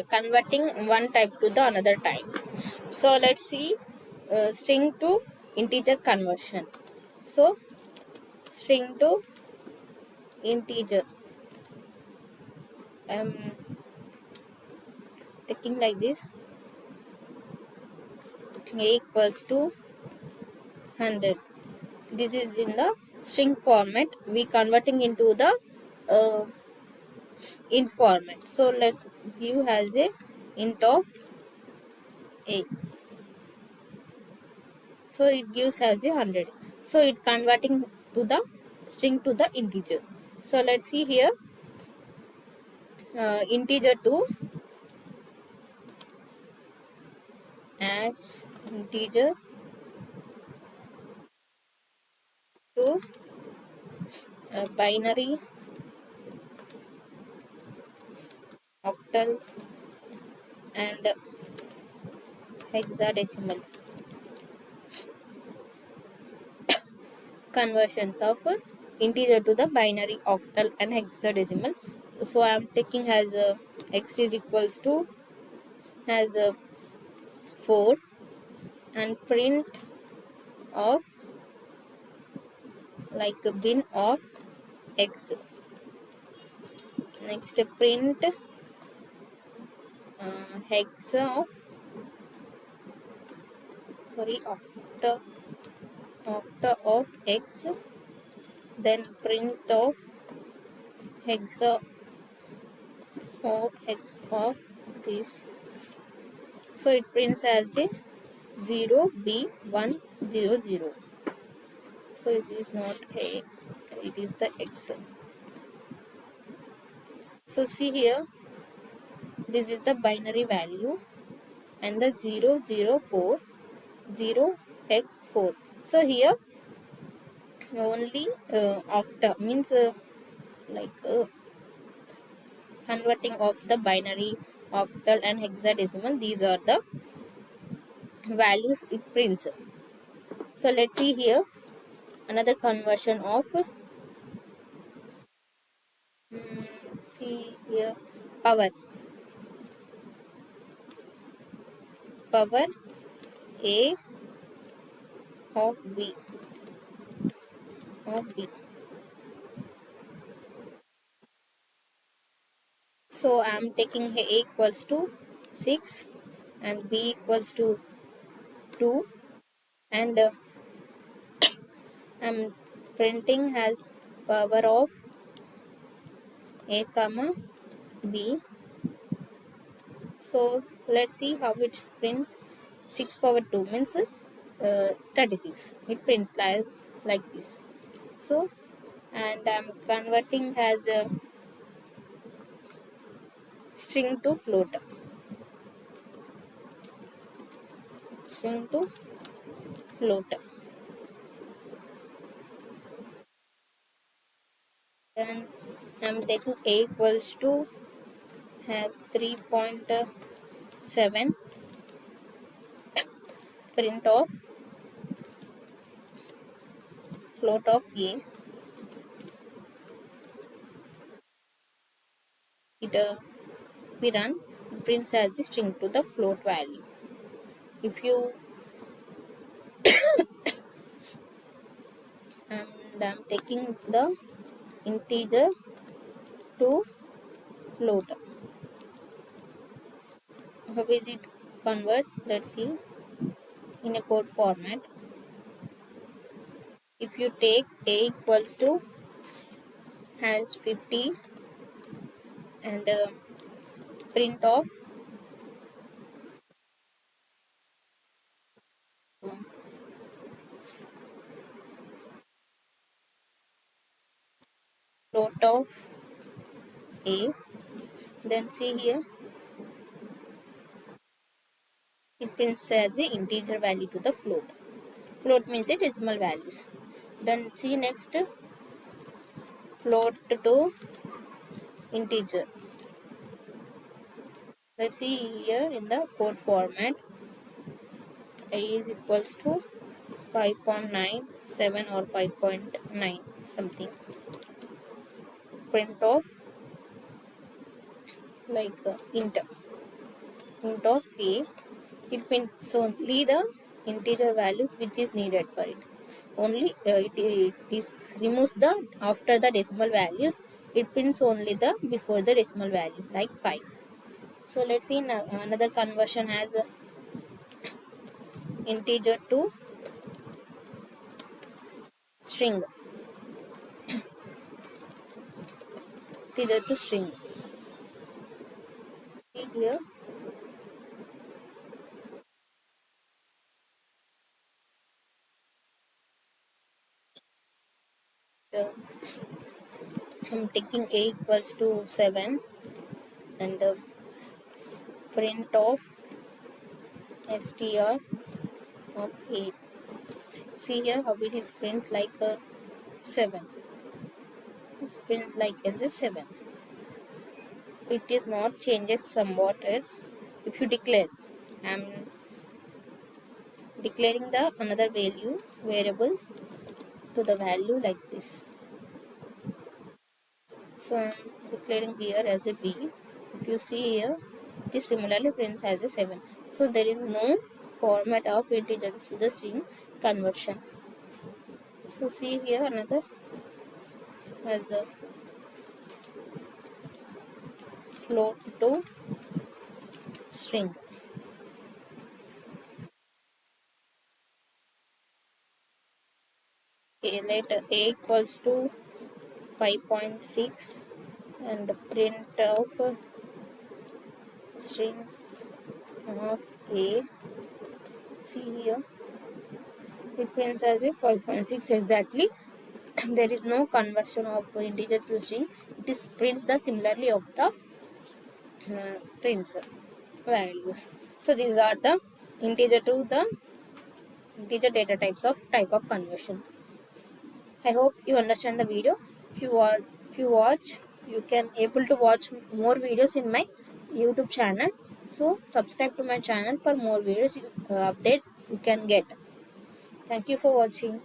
converting one type to the another type. So let's see string to integer conversion. So string to integer, um taking like this, a equals to 100. This is in the string format, we converting into the uh, int format. So let's give as a int of a, so it gives as a 100. So it converting to the string to the integer. So let's see here, integer to as integer to binary, octal and hexadecimal conversions of integer to the binary, octal and hexadecimal. So I am taking as x is equals to as 4 and print of like a bin of x. Next print hex of, sorry, octa of x, then print of hexa of x of this. So it prints as a 0 b 1 0 0. So it is not a, it is the x. So see here, this is the binary value and the 0 0 4 0 x 4. So here only octa means like converting of the binary, octal and hexadecimal, these are the values it prints. So let's see here another conversion of see here, power a of b of b. So I am taking a equals to 6 and b equals to 2 and I am printing as power of a comma b. So let's see how it prints. 6 power 2 means 36. It prints like this. So and I'm converting as a string to float, string to float. Then I'm taking a equals to has 3.7, print of float of a. It we run, it prints as a string to the float value. If you and I'm taking the integer to float. How is it converts? Let's see in a code format. If you take a equals to has 50 and print of float of a, then see here it prints as a integer value to the float. Float means a decimal values. Then see next float to integer. Let's see here in the code format, a is equals to 5.97 or 5.9 something, print of like int. int of a, it prints only the integer values which is needed for it. Only it is removes the after the decimal values. It prints only the before the decimal value like 5. So let's see another conversion has integer to string. Integer to string. See here. uh, I'm taking a equals to 7 and print of str of a. See here how it is print like a 7. It's print like as a 7. It is not changes somewhat as if you declare. I'm declaring the another value variable to the value like this. So I'm declaring here as a b. If you see here, it is similarly prints as a 7. So there is no format of integers to the string conversion. So see here another as a float to string. Okay, let a equals to 5.6 and print of string of a. See here, it prints as a 5.6 exactly. There is no conversion of integer to string. It is prints the similarly of the prints values. So these are the integer to the integer data type of conversion. I hope you understand the video. If you watch, you can able to watch more videos in my YouTube channel. So subscribe to my channel for more videos updates you can get. Thank you for watching.